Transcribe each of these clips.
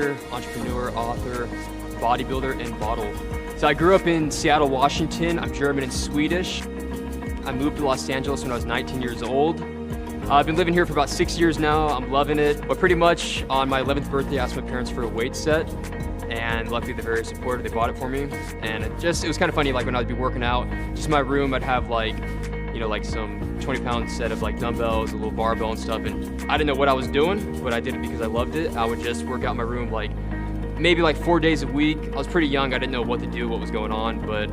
actor, entrepreneur, author, bodybuilder, and model. So I grew up in Seattle, Washington. I'm German and Swedish. I moved to Los Angeles when I was 19 years old. I've been living here for about 6 years now. I'm loving it. But pretty much on my 11th birthday, I asked my parents for a weight set. And luckily they're very supportive. They bought it for me. And it was kind of funny, like when I'd be working out, just in my room, I'd have like some 20-pound set of like dumbbells, a little barbell and stuff. And I didn't know what I was doing, but I did it because I loved it. I would just work out in my room like maybe like 4 days a week. I was pretty young. I didn't know what to do, what was going on. But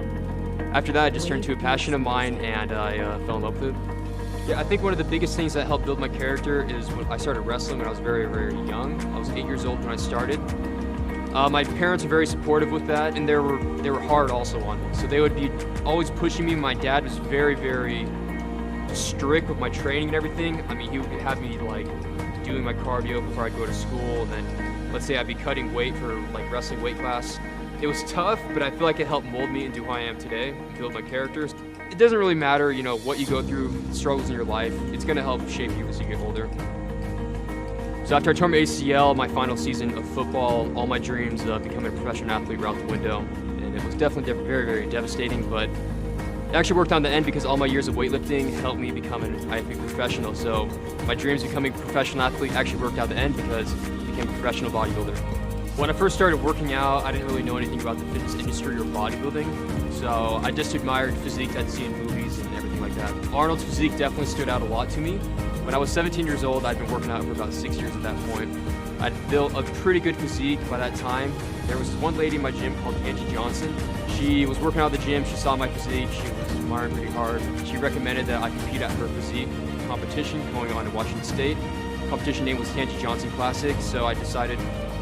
after that, it just turned to a passion of mine, and I fell in love with it. Yeah, I think one of the biggest things that helped build my character is when I started wrestling when I was very, very young. I was 8 years old when I started. My parents were very supportive with that, and they were hard also on me. So they would be always pushing me. My dad was very, very strict with my training and everything. I mean, he would have me like doing my cardio before I'd go to school, and then let's say I'd be cutting weight for like wrestling weight class. It was tough, but I feel like it helped mold me into who I am today, build my characters. It doesn't really matter, what you go through, struggles in your life. It's gonna help shape you as you get older. So after I tore my ACL, my final season of football, all my dreams of becoming a professional athlete were out the window. And it was definitely very, very devastating, but it actually worked out in the end because all my years of weightlifting helped me become an IFBB professional. So my dreams of becoming a professional athlete actually worked out in the end because I became a professional bodybuilder. When I first started working out, I didn't really know anything about the fitness industry or bodybuilding. So I just admired physique I'd see in movies and everything like that. Arnold's physique definitely stood out a lot to me. When I was 17 years old, I'd been working out for about 6 years at that point. I'd built a pretty good physique by that time. There was one lady in my gym called Angie Johnson. She was working out at the gym, she saw my physique, she was admiring pretty hard. She recommended that I compete at her physique competition going on in Washington State. The competition name was Angie Johnson Classic, so I decided,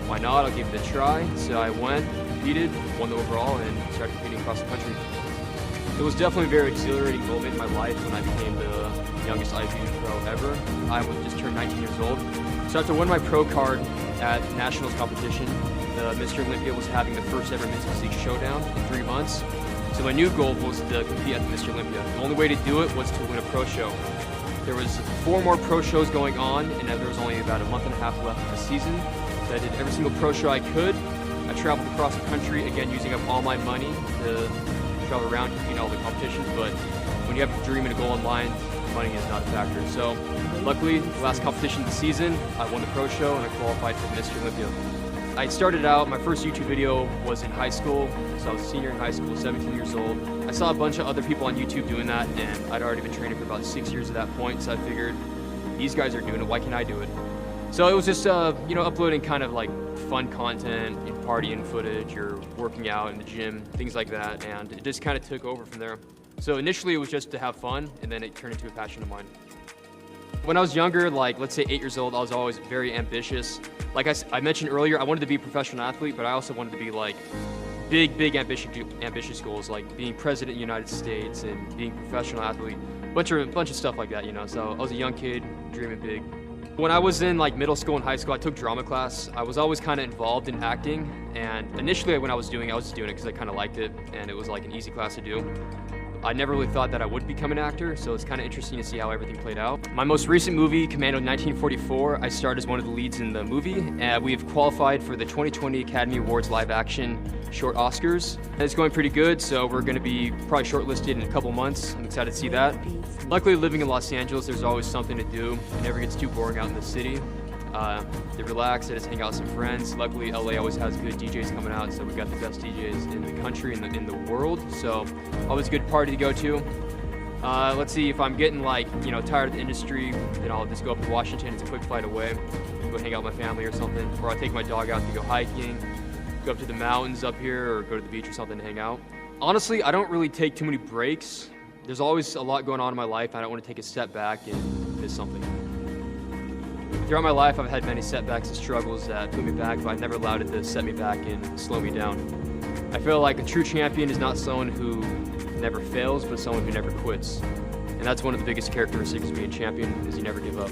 why not, I'll give it a try. So I went, competed, won the overall, and started competing across the country. It was definitely a very exhilarating moment in my life when I became the youngest IFBB pro ever. I just turned 19 years old. So after winning my pro card at Nationals competition, Mr. Olympia was having the first ever men's physique showdown in 3 months. So my new goal was to compete at the Mr. Olympia. The only way to do it was to win a pro show. There was 4 more pro shows going on, and there was only about a month and a half left of the season. So I did every single pro show I could. I traveled across the country, again using up all my money to travel around, competing in all the competitions. But when you have a dream and a goal in mind, money is not a factor. So luckily, the last competition of the season, I won the pro show and I qualified for Mr. Olympia. I started out, my first YouTube video was in high school, so I was a senior in high school, 17 years old. I saw a bunch of other people on YouTube doing that, and I'd already been training for about 6 years at that point, so I figured, these guys are doing it, why can't I do it? So it was just, uploading kind of like fun content, partying footage, or working out in the gym, things like that, and it just kind of took over from there. So initially it was just to have fun, and then it turned into a passion of mine. When I was younger, like let's say 8 years old, I was always very ambitious. Like I mentioned earlier, I wanted to be a professional athlete, but I also wanted to be like big ambitious goals, like being president of the United States and being a professional athlete, bunch of stuff like that, So I was a young kid, dreaming big. When I was in like middle school and high school, I took drama class. I was always kind of involved in acting, and initially when I was doing it, I was just doing it because I kind of liked it, and it was like an easy class to do. I never really thought that I would become an actor, so it's kind of interesting to see how everything played out. My most recent movie, Commando 1944, I starred as one of the leads in the movie. We've qualified for the 2020 Academy Awards live action short Oscars. And it's going pretty good, so we're going to be probably shortlisted in a couple months. I'm excited to see that. Luckily, living in Los Angeles, there's always something to do. It never gets too boring out in the city. They relax, they just hang out with some friends. Luckily, LA always has good DJs coming out, so we've got the best DJs in the country and in the world. So always a good party to go to. Let's see, if I'm getting tired of the industry, then I'll just go up to Washington. It's a quick flight away. Go hang out with my family or something. Or I'll take my dog out to go hiking, go up to the mountains up here, or go to the beach or something to hang out. Honestly, I don't really take too many breaks. There's always a lot going on in my life. I don't want to take a step back and miss something. Throughout my life, I've had many setbacks and struggles that put me back, but I've never allowed it to set me back and slow me down. I feel like a true champion is not someone who never fails, but someone who never quits. And that's one of the biggest characteristics of being a champion, is you never give up.